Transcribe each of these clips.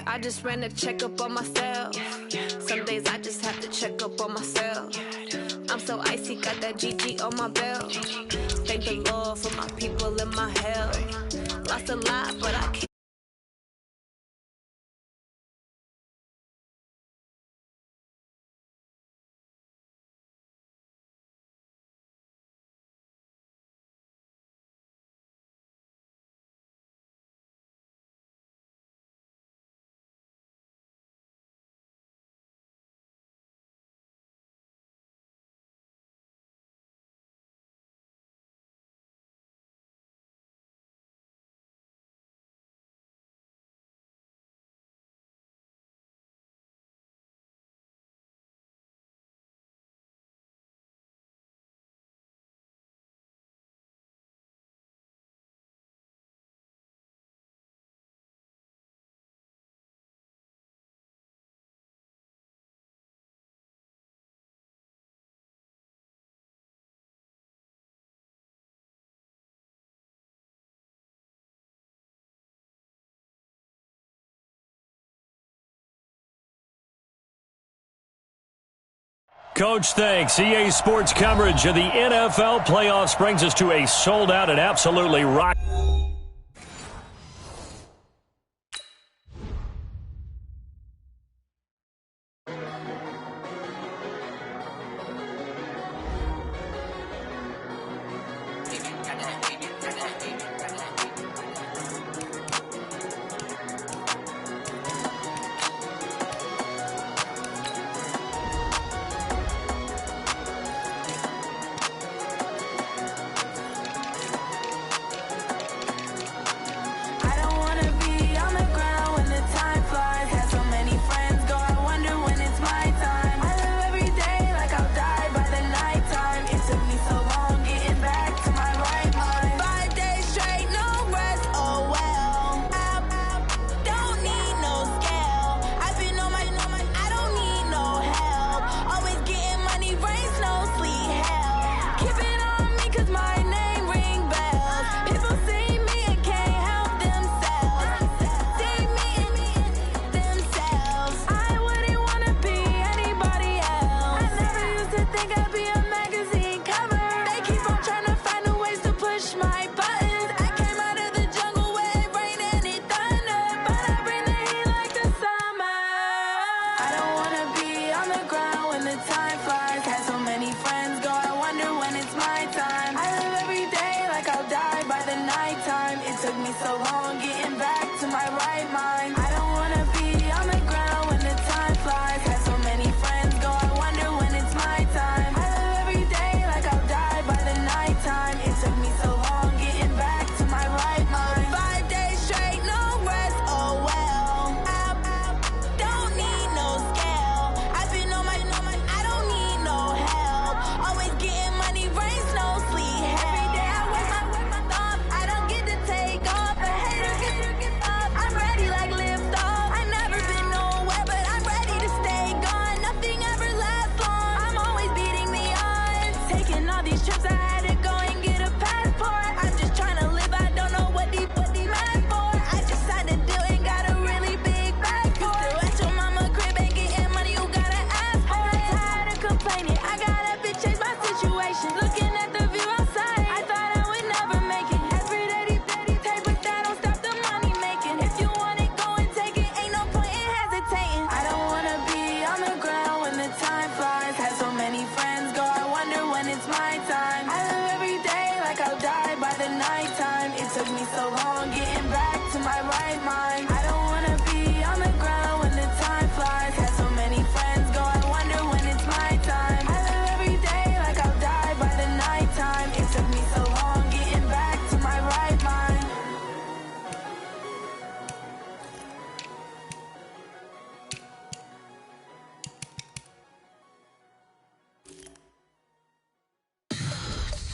I just ran a checkup on myself. Some days I just have to check up on myself. I'm so icy, got that GG on my belt. Thank the Lord for my people and my health. Lost a lot, but I can't. Coach, thanks. EA Sports coverage of the NFL playoffs brings us to a sold-out and absolutely rock.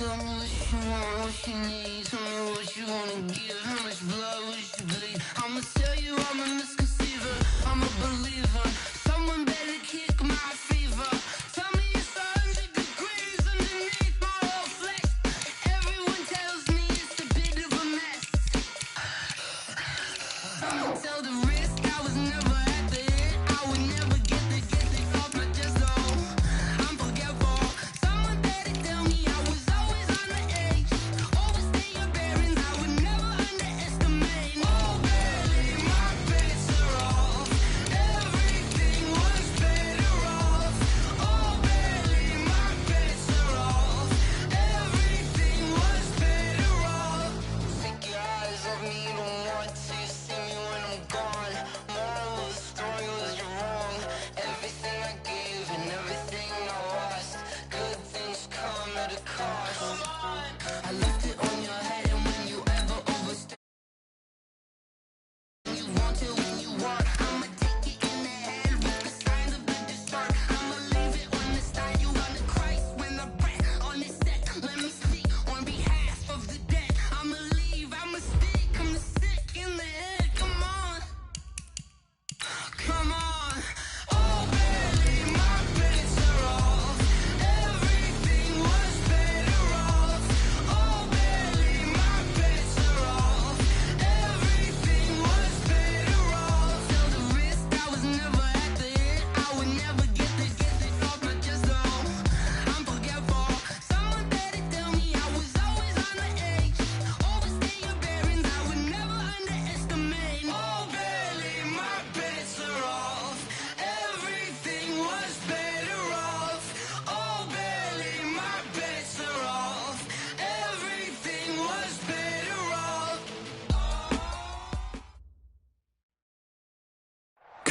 Tell me what you want, what you need. Tell me what you wanna give. How much blood would you bleed? I'ma tell you I'm a misconceiver. I'm a believer. Someone better kick my fever. Tell me it's 100 degrees underneath my whole flesh. Everyone tells me it's a bit of a mess. I'ma tell the risk I was never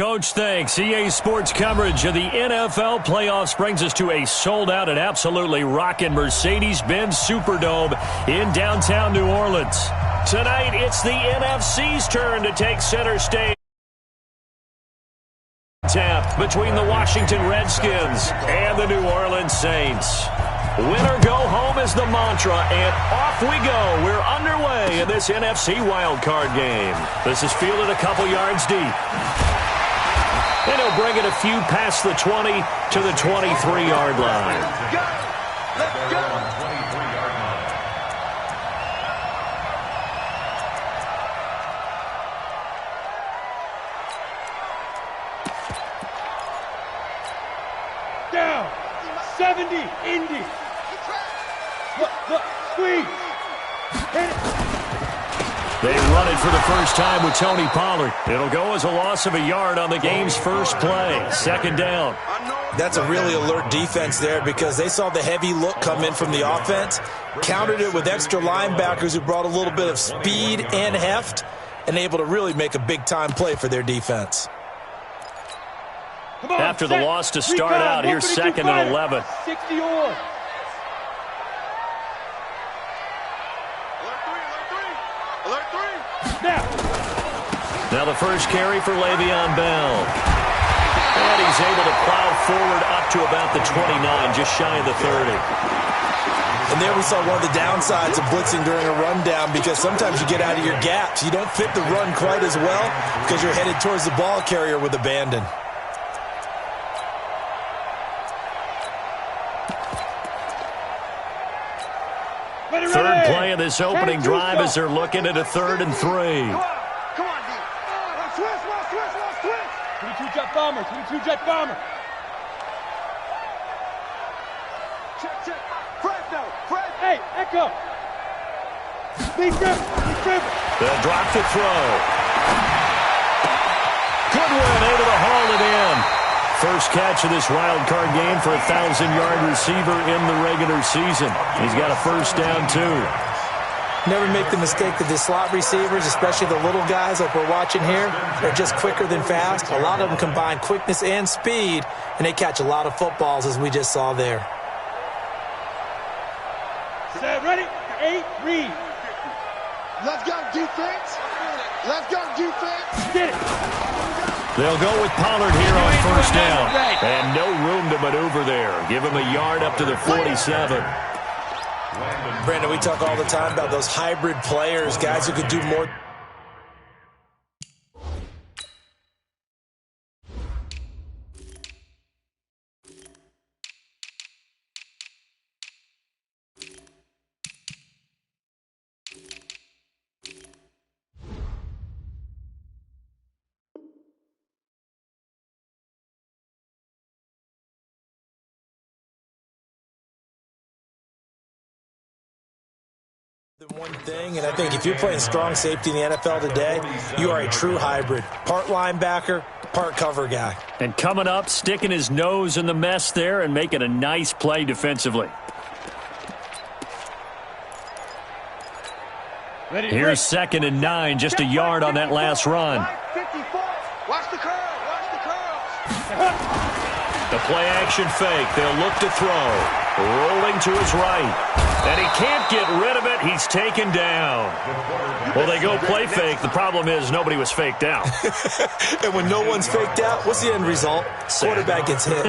Coach, thanks. EA Sports coverage of the NFL playoffs brings us to a sold-out and absolutely rocking Mercedes-Benz Superdome in downtown New Orleans. Tonight, it's the NFC's turn to take center stage. Tap between the Washington Redskins and the New Orleans Saints. Win or go home is the mantra, and off we go. We're underway in this NFC wildcard game. This is fielded a couple yards deep. And he'll bring it a few past the 20 to the 23-yard line. Let's go. Down. 70. Indy. Look. Squeeze. Hit it. They run it for the first time with Tony Pollard. It'll go as a loss of a yard on the game's first play. Second down. That's a really alert defense there because they saw the heavy look come in from the offense, countered it with extra linebackers who brought a little bit of speed and heft, and able to really make a big-time play for their defense. After the loss to start out, here's 2nd and 11. 60 on. Alert three. Now the first carry for Le'Veon Bell. And he's able to plow forward up to about the 29, just shy of the 30. And there we saw one of the downsides of blitzing during a rundown because sometimes you get out of your gaps. You don't fit the run quite as well because you're headed towards the ball carrier with abandon. Third play of this opening drive as they're looking at a 3rd and 3. Come on, D. Switch. 22-jet bomber. 22-jet bomber. Check. Fred, no. Fred. Hey, Echo. Lead dribble. They'll drop to throw. Goodwin able to haul it in. First catch of this wild card game for a 1,000-yard receiver in the regular season. He's got a first down, too. Never make the mistake that the slot receivers, especially the little guys like we're watching here, are just quicker than fast. A lot of them combine quickness and speed, and they catch a lot of footballs, as we just saw there. Set, ready? 8, read. Let's go, defense. Get it. They'll go with Pollard here on first down. And no room to maneuver there. Give him a yard up to the 47. Brandon, we talk all the time about those hybrid players, guys who could do more. One thing, and I think if you're playing strong safety in the NFL today, you are a true hybrid. Part linebacker, part cover guy. And coming up, sticking his nose in the mess there and making a nice play defensively. Here's 2nd and 9, just a yard on that last run. Watch the curl. The play action fake. They'll look to throw. Rolling to his right. And he can't get rid of it. He's taken down. Well, they go play fake. The problem is nobody was faked out. And when no one's faked out, what's the end result? Quarterback gets hit.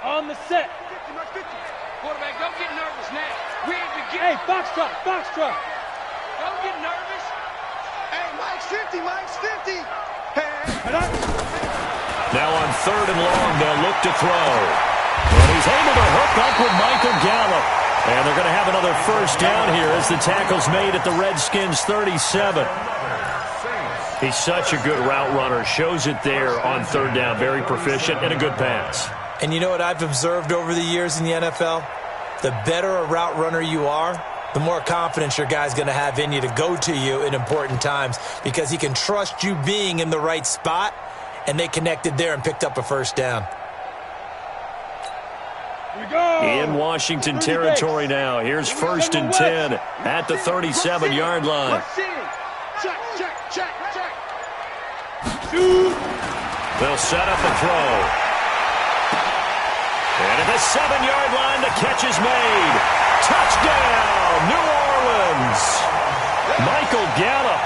On the set. 50. Quarterback, don't get nervous now. We ain't beginning. Hey, box truck. Don't get nervous. Hey, Mike's 50. Hey. Now on 3rd and long, they'll look to throw. And he's able to hook up with Michael Gallup. And they're going to have another first down here as the tackle's made at the Redskins' 37. He's such a good route runner. Shows it there on 3rd down. Very proficient and a good pass. And you know what I've observed over the years in the NFL? The better a route runner you are, the more confidence your guy's going to have in you to go to you in important times because he can trust you being in the right spot, and they connected there and picked up a first down. In Washington territory now. Here's 1st and 10 at the 37-yard line. They'll set up the throw. And at the 7-yard line, the catch is made. Touchdown, New Orleans. Michael Gallup,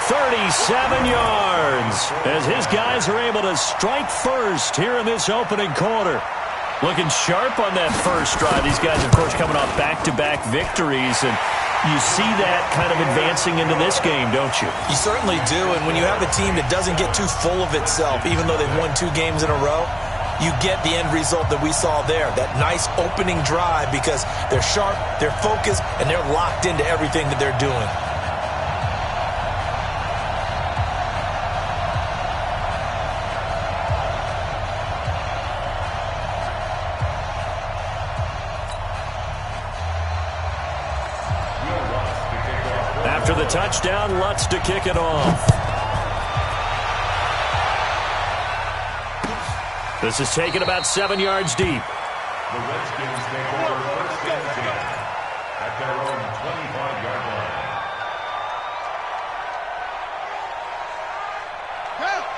37 yards, as his guys are able to strike first here in this opening quarter. Looking sharp on that first drive. These guys, of course, coming off back-to-back victories, and you see that kind of advancing into this game, don't you? You certainly do, and when you have a team that doesn't get too full of itself, even though they've won 2 games in a row, you get the end result that we saw there, that nice opening drive, because they're sharp, they're focused, and they're locked into everything that they're doing. After the touchdown, Lutz to kick it off. This is taken about 7 yards deep. The Redskins take over 1st and 10 at their own 25-yard line.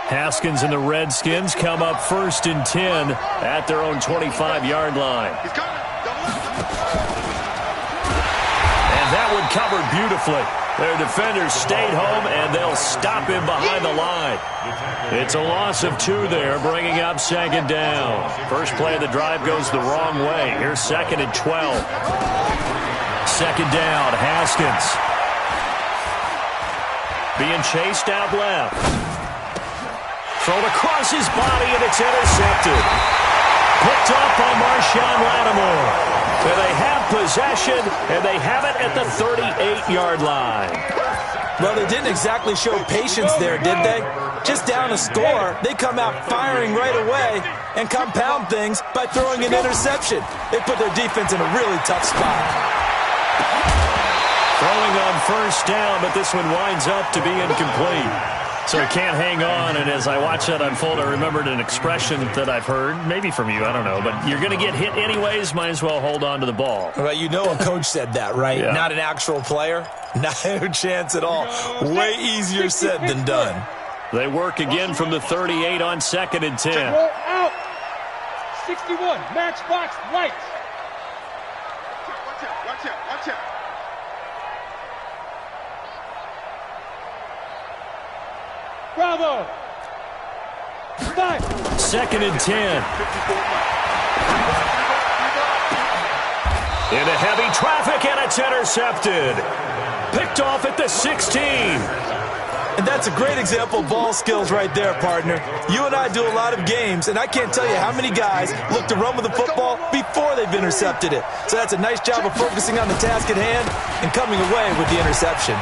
Haskins and the Redskins come up 1st and 10 at their own 25-yard line. And that one covered beautifully. Their defenders stayed home, and they'll stop him behind the line. It's a loss of 2 there, bringing up 2nd down. First play of the drive goes the wrong way. Here's 2nd and 12. 2nd down, Haskins. Being chased out left. Thrown across his body, and it's intercepted. Picked up by Marshawn Lattimore. And they have possession, and they have it at the 38-yard line. Well, they didn't exactly show patience there, did they? Just down a score, they come out firing right away and compound things by throwing an interception. They put their defense in a really tough spot. Throwing on 1st down, but this one winds up to be incomplete. So he can't hang on, and as I watch that unfold, I remembered an expression that I've heard, maybe from you, I don't know, but you're going to get hit anyways, might as well hold on to the ball. Well, you know a coach said that, right? Yeah. Not an actual player. Not a chance at all. Way easier said than done. They work again from the 38 on 2nd and 10. Roll out. 61, matchbox lights. Watch out. Bravo. 5. 2nd and 10. Into heavy traffic, and it's intercepted. Picked off at the 16. And that's a great example of ball skills right there, partner. You and I do a lot of games, and I can't tell you how many guys look to run with the football before they've intercepted it. So that's a nice job of focusing on the task at hand and coming away with the interception.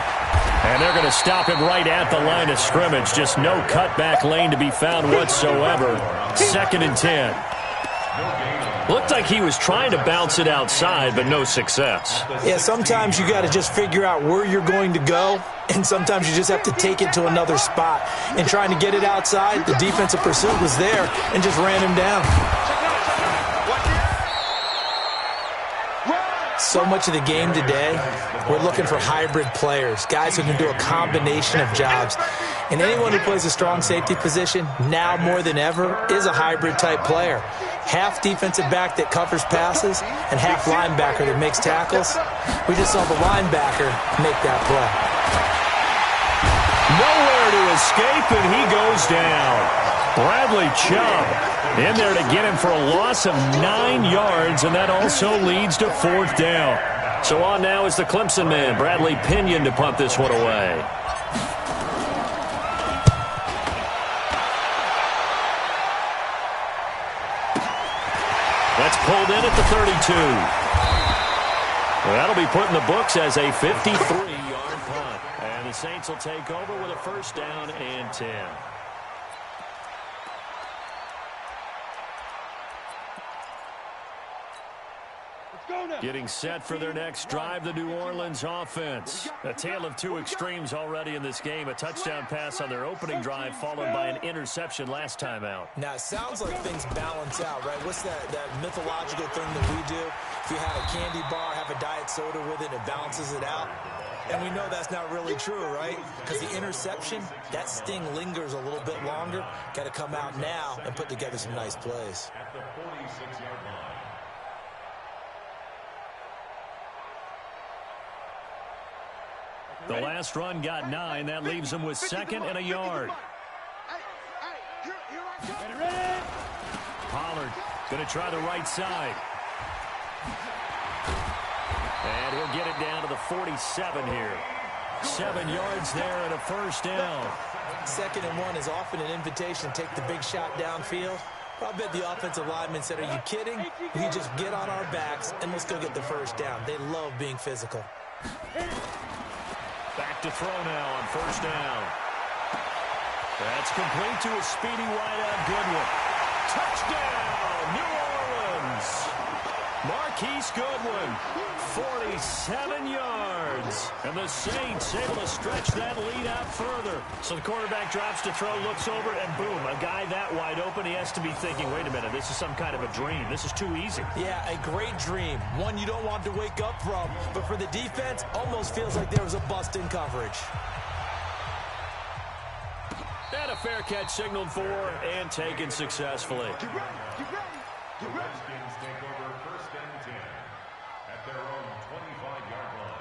And they're going to stop him right at the line of scrimmage. Just no cutback lane to be found whatsoever. 2nd and 10. Looked like he was trying to bounce it outside, but no success. Yeah, sometimes you got to just figure out where you're going to go, and sometimes you just have to take it to another spot. And trying to get it outside, the defensive pursuit was there and just ran him down. So much of the game today, we're looking for hybrid players, guys who can do a combination of jobs. And anyone who plays a strong safety position, now more than ever, is a hybrid type player. Half defensive back that covers passes and half linebacker that makes tackles. We just saw the linebacker make that play. Nowhere to escape, and he goes down. Bradley Chubb in there to get him for a loss of 9 yards, and that also leads to 4th down. So on now is the Clemson man, Bradley Pinion, to punt this one away. That's pulled in at the 32. Well, that'll be put in the books as a 53-yard punt. And the Saints will take over with a 1st down and 10. Let's go now. Getting set for their next drive, the New Orleans offense. A tale of two extremes already in this game. A touchdown pass on their opening drive, followed by an interception last time out. Now, it sounds like things balance out, right? What's that mythological thing that we do? If you had a candy bar, have a diet soda with it, it balances it out. And we know that's not really true, right? Because the interception, that sting lingers a little bit longer. Got to come out now and put together some nice plays. At the 46-yard line. The last run got 9. That leaves them with 2nd and a yard. Pollard going to try the right side. And he'll get it down to the 47 here. 7 yards there and a first down. 2nd and 1 is often an invitation to take the big shot downfield. I bet the offensive lineman said, are you kidding? We just get on our backs and let's go get the first down. They love being physical. Back to throw now on first down. That's complete to a speedy wideout Goodwin. Touchdown, New Orleans. Marquise Goodwin, 47 yards. And the Saints able to stretch that lead out further. So the quarterback drops to throw, looks over, and boom, a guy that wide open, he has to be thinking, wait a minute, this is some kind of a dream. This is too easy. Yeah, a great dream. One you don't want to wake up from. But for the defense, almost feels like there was a bust in coverage. And a fair catch signaled for and taken successfully. The Redskins take over 1st and 10 at their own 25-yard line.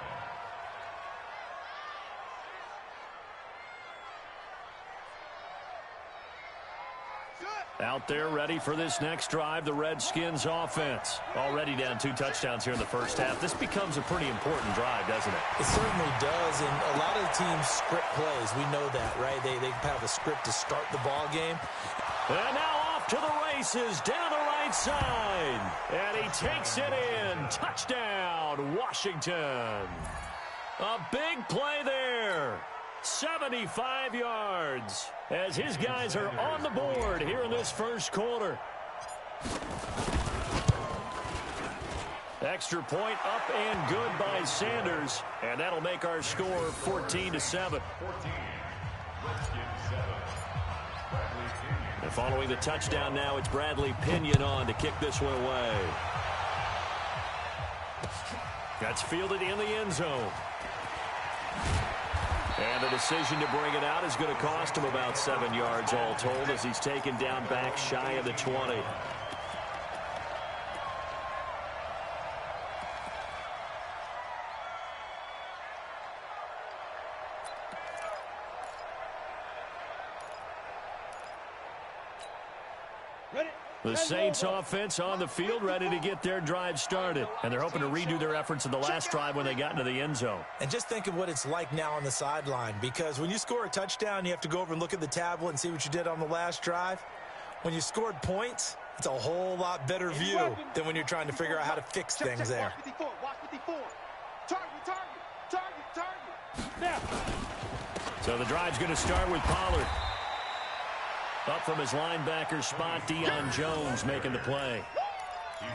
Out there ready for this next drive, the Redskins offense. Already down 2 touchdowns here in the first half. This becomes a pretty important drive, doesn't it? It certainly does, and a lot of the teams script plays. We know that, right? They have a script to start the ball game. And now off to the races, down the right side. And he takes it in. Touchdown, Washington. A big play there. 75 yards as his guys are on the board here in this first quarter. Extra point up and good by Sanders, and that'll make our score 14-7. And following the touchdown now, it's Bradley Pinion on to kick this one away. That's fielded in the end zone. And the decision to bring it out is going to cost him about 7 yards all told as he's taken down back shy of the 20. The Saints offense on the field ready to get their drive started. And they're hoping to redo their efforts in the last drive when they got into the end zone. And just think of what it's like now on the sideline, because when you score a touchdown, you have to go over and look at the tablet and see what you did on the last drive. When you scored points, it's a whole lot better view than when you're trying to figure out how to fix things there. So the drive's going to start with Pollard. Up from his linebacker spot, Deion Jones making the play.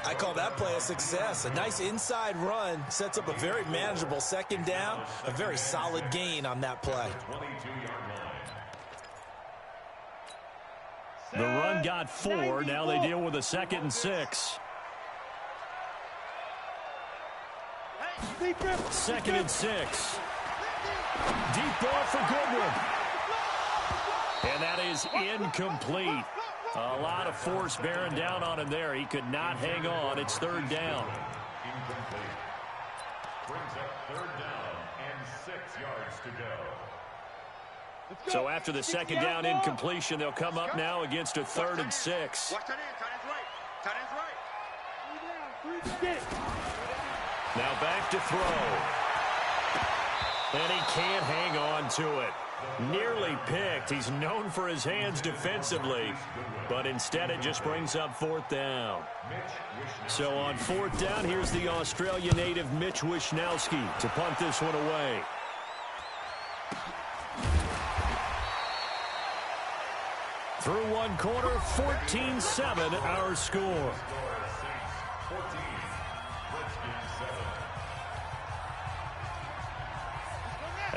I call that play a success. A nice inside run sets up a very manageable 2nd down. A very solid gain on that play. The run got 4. Now they deal with a 2nd and 6. 2nd and 6. Deep ball for Goodwin. And that is incomplete. A lot of force bearing down on him there. He could not hang on. It's 3rd down. Incomplete. Brings up 3rd down and 6 yards to go. So after the 2nd down incompletion, they'll come up now against a 3rd and 6. Watch that in. Tight end's right. Now back to throw. And he can't hang on to it. Nearly picked. He's known for his hands defensively, but instead it just brings up 4th down. So on 4th down, here's the Australia native Mitch Wishnowsky to punt this one away. Through one quarter, 14-7 our score.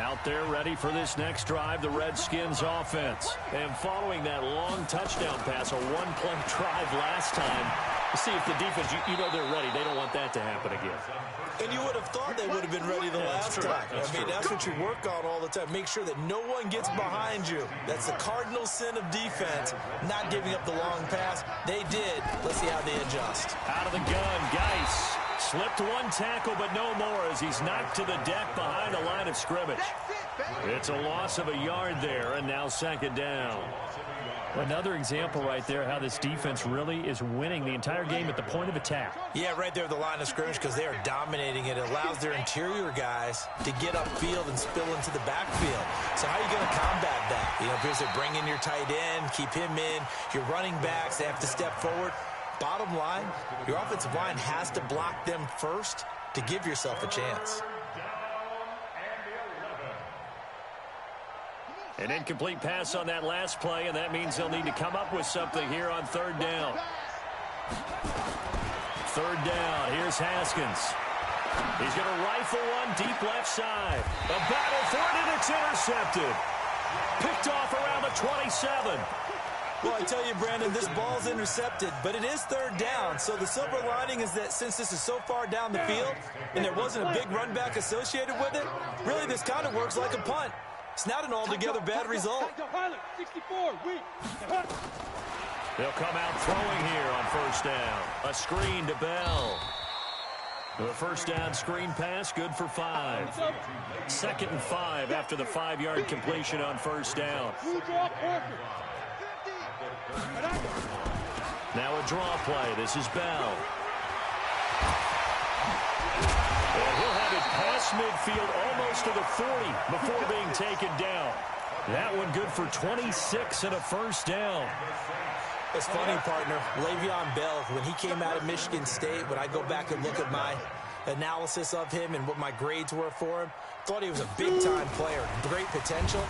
Out there ready for this next drive, the Redskins offense. And following that long touchdown pass, a one-play drive last time, see if the defense, you know they're ready. They don't want that to happen again. And you would have thought they would have been ready the last time. That's what you work on all the time. Make sure that no one gets behind you. That's the cardinal sin of defense, not giving up the long pass. They did. Let's see how they adjust. Out of the gun, Geis. Slipped one tackle, but no more as he's knocked to the deck behind the line of scrimmage. It's a loss of a yard there, and now second down. Another example right there how this defense really is winning the entire game at the point of attack. Yeah, right there at the line of scrimmage because they are dominating it. It allows their interior guys to get upfield and spill into the backfield. So how are you going to combat that? You know, because they bring in your tight end, keep him in. Your running backs, they have to step forward. Bottom line, your offensive line has to block them first to give yourself a chance. An incomplete pass on that last play, and that means they'll need to come up with something here on third down. Third down, here's Haskins. He's going to rifle one deep left side. A battle for it, and it's intercepted. Picked off around the 27. Well, I tell you, Brandon, this ball's intercepted, but it is third down. So the silver lining is that since this is so far down the field and there wasn't a big run back associated with it, really this kind of works like a punt. It's not an altogether bad result. They'll come out throwing here on first down. A screen to Bell. The first down screen pass, good for 5. 2nd and 5 after the 5-yard completion on first down. Now a draw play. This is Bell. And he'll have it past midfield almost to the 40 before being taken down. That one good for 26 and a first down. It's funny, partner. Le'Veon Bell, when he came out of Michigan State, when I go back and look at my analysis of him and what my grades were for him, thought he was a big-time player, great potential,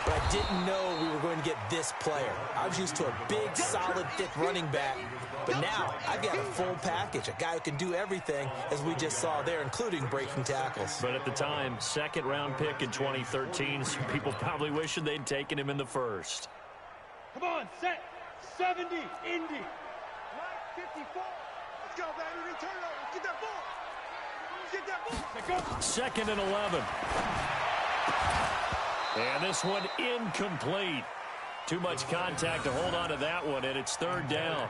but I didn't know we were going to get this player. I was used to a big, solid, thick running back, but now I've got a full package, a guy who can do everything, as we just saw there, including breaking tackles. But at the time, 2nd-round pick in 2013, some people probably wishing they'd taken him in the first. Come on, set. 70, Indy. Right, 54. Let's go, baby. Return over. Get that ball. Get that ball. 2nd and 11. And this one incomplete. Too much contact to hold on to that one, and it's third down.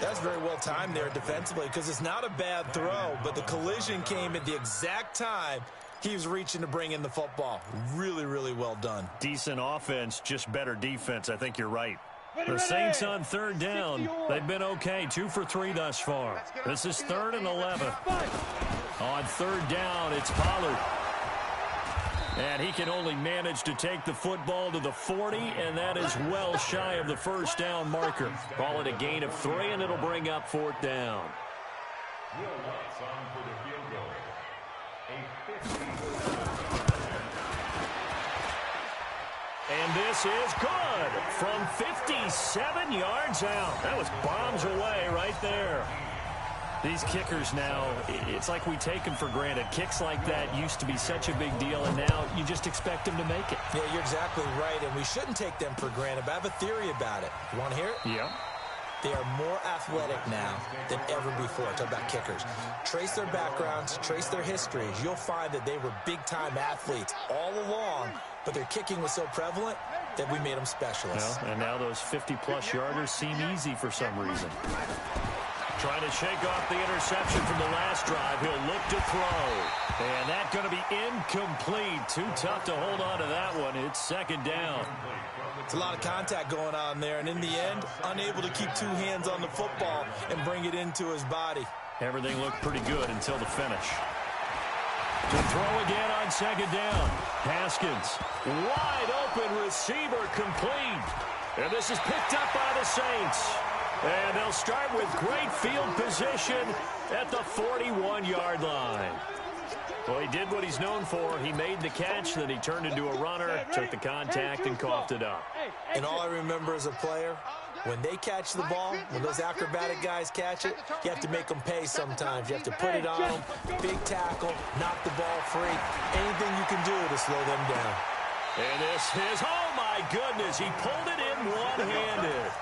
That's very well timed there defensively because it's not a bad throw, but the collision came at the exact time he was reaching to bring in the football. Really, really well done. Decent offense, just better defense. I think you're right. The Saints on third down. They've been okay. 2 for 3 thus far. This is 3rd and 11. On third down, it's Pollard. And he can only manage to take the football to the 40, and that is well shy of the first down marker. Call it a gain of 3, and it'll bring up 4th down. And this is good from 57 yards out. That was bombs away right there. These kickers now, it's like we take them for granted. Kicks like that used to be such a big deal, and now you just expect them to make it. Yeah, you're exactly right, and we shouldn't take them for granted, but I have a theory about it. You want to hear it? Yeah. They are more athletic now than ever before. Talk about kickers. Trace their backgrounds, trace their histories. You'll find that they were big-time athletes all along, but their kicking was so prevalent that we made them specialists. Well, and now those 50-plus yarders seem easy for some reason. Trying to shake off the interception from the last drive. He'll look to throw. And that's going to be incomplete. Too tough to hold on to that one. It's 2nd down. It's a lot of contact going on there, and in the end, unable to keep 2 hands on the football and bring it into his body. Everything looked pretty good until the finish. To throw again on 2nd down. Haskins, wide open receiver, complete. And this is picked up by the Saints. And they'll start with great field position at the 41-yard line. Well, he did what he's known for. He made the catch, then he turned into a runner, took the contact, and coughed it up. And all I remember as a player When they catch the ball, when those acrobatic guys catch it, you have to make them pay sometimes. You have to put it on them, big tackle, knock the ball free. Anything you can do to slow them down. And this is, oh my goodness, he pulled it in one-handed.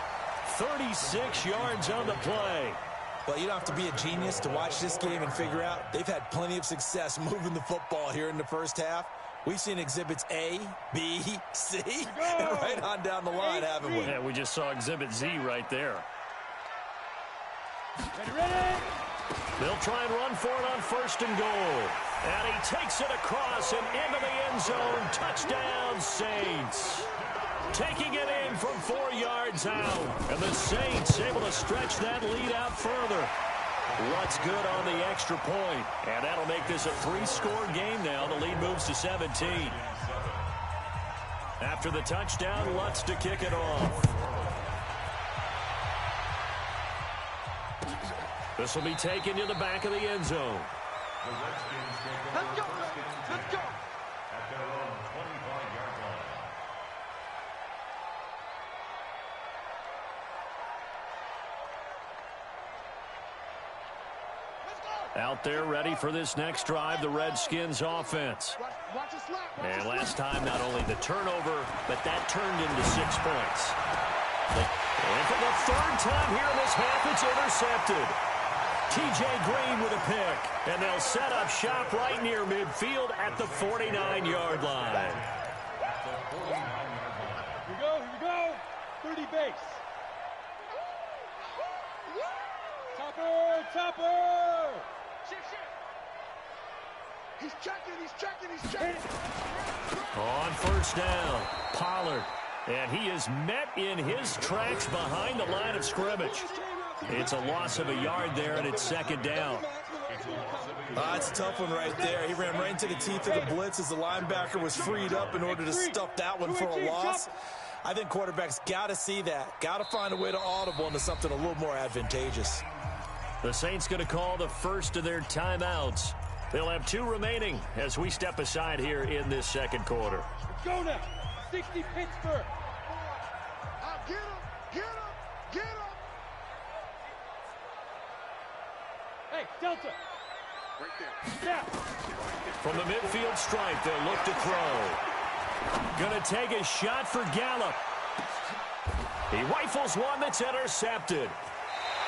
36 yards on the play. Well, you don't have to be a genius to watch this game and figure out they've had plenty of success moving the football here in the first half. We've seen exhibits A, B, C, and right on down the line, haven't we? Yeah, we just saw exhibit Z right there. Ready? They'll try and run for it on 1st and goal. And he takes it across and into the end zone. Touchdown, Saints. Taking it in from 4 yards out. And the Saints able to stretch that lead out further. Lutz good on the extra point. And that'll make this a 3-score game now. The lead moves to 17. After the touchdown, Lutz to kick it off. This will be taken to the back of the end zone. Let's go. Let's go. At their own 25-yard line. Out there ready for this next drive, the Redskins offense. And last time, not only the turnover, but that turned into 6 points. And for the 3rd time here in this half, it's intercepted. T.J. Green with a pick. And they'll set up shop right near midfield at the 49-yard line. Here we go. 30 base. Topper. He's checking. On 1st down, Pollard. And he is met in his tracks behind the line of scrimmage. It's a loss of a yard there, and it's 2nd down. It's a tough one right there. He ran right into the teeth of the blitz as the linebacker was freed up in order to stuff that one for a loss. I think quarterbacks got to see that. Got to find a way to audible into something a little more advantageous. The Saints going to call the first of their timeouts. They'll have 2 remaining as we step aside here in this 2nd quarter. Let's go now. 60 Pittsburgh. Get him. Hey, Delta. Right there. Snap. From the midfield stripe, they'll look to throw. Going to take a shot for Gallup. He rifles one that's intercepted.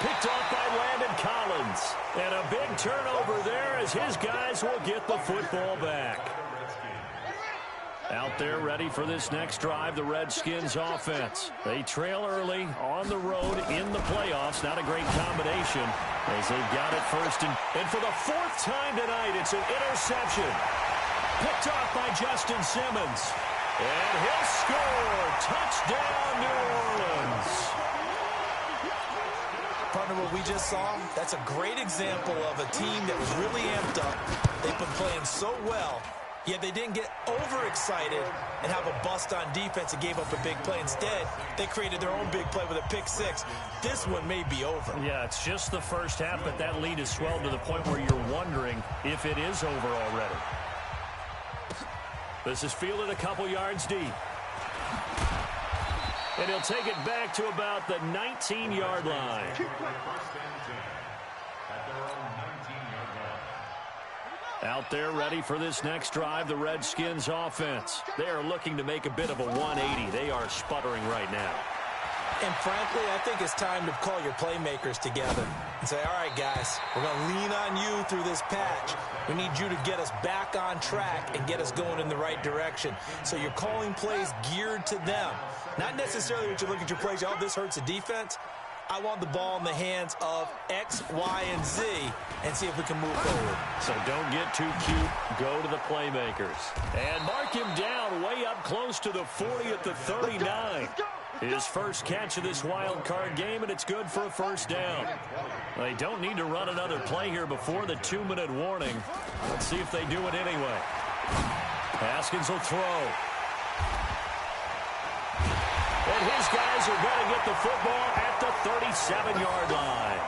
Picked off by Landon Collins. And a big turnover there as his guys will get the football back. Out there ready for this next drive, the Redskins offense. They trail early on the road in the playoffs. Not a great combination as they've got it first. And for the 4th time tonight, it's an interception. Picked off by Justin Simmons. And he'll score. Touchdown, New Orleans. Partner, what we just saw, that's a great example of a team that was really amped up. They've been playing so well. Yet they didn't get overexcited and have a bust on defense and gave up a big play. Instead, they created their own big play with a pick 6. This one may be over. Yeah, it's just the first half, but that lead has swelled to the point where you're wondering if it is over already. This is fielded a couple yards deep. And he'll take it back to about the 19-yard line. Out there ready for this next drive, the Redskins offense. They are looking to make a bit of a 180. They are sputtering right now. And frankly, I think it's time to call your playmakers together and say, all right, guys, we're going to lean on you through this patch. We need you to get us back on track and get us going in the right direction. So you're calling plays geared to them. Not necessarily when you look at your plays, oh, this hurts the defense. I want the ball in the hands of X, Y, and Z and see if we can move forward. So don't get too cute. Go to the playmakers. And mark him down way up close to the 40 at the 39. His first catch of this wild card game, and it's good for a 1st down. They don't need to run another play here before the 2-minute warning. Let's see if they do it anyway. Haskins will throw. And his guys are going to get the football at the 37-yard line.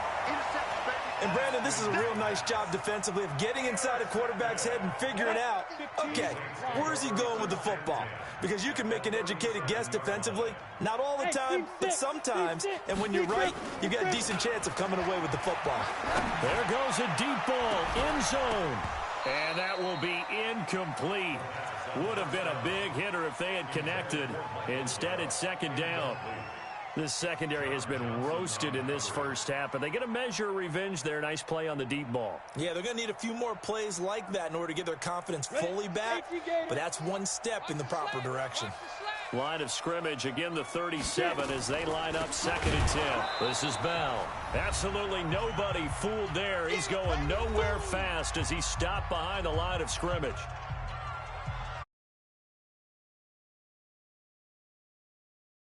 And, Brandon, this is a real nice job defensively of getting inside a quarterback's head and figuring out, okay, where's he going with the football? Because you can make an educated guess defensively, not all the time, but sometimes. And when you're right, you've got a decent chance of coming away with the football. There goes a deep ball, end zone. And that will be incomplete. Would have been a big hitter if they had connected. Instead, it's second down. This secondary has been roasted in this first half, but they get a measure of revenge there. Nice play on the deep ball. Yeah, they're going to need a few more plays like that in order to get their confidence fully back, but that's one step in the proper direction. Line of scrimmage, again the 37 as they line up 2nd and 10. This is Bell. Absolutely nobody fooled there. He's going nowhere fast as he stopped behind the line of scrimmage.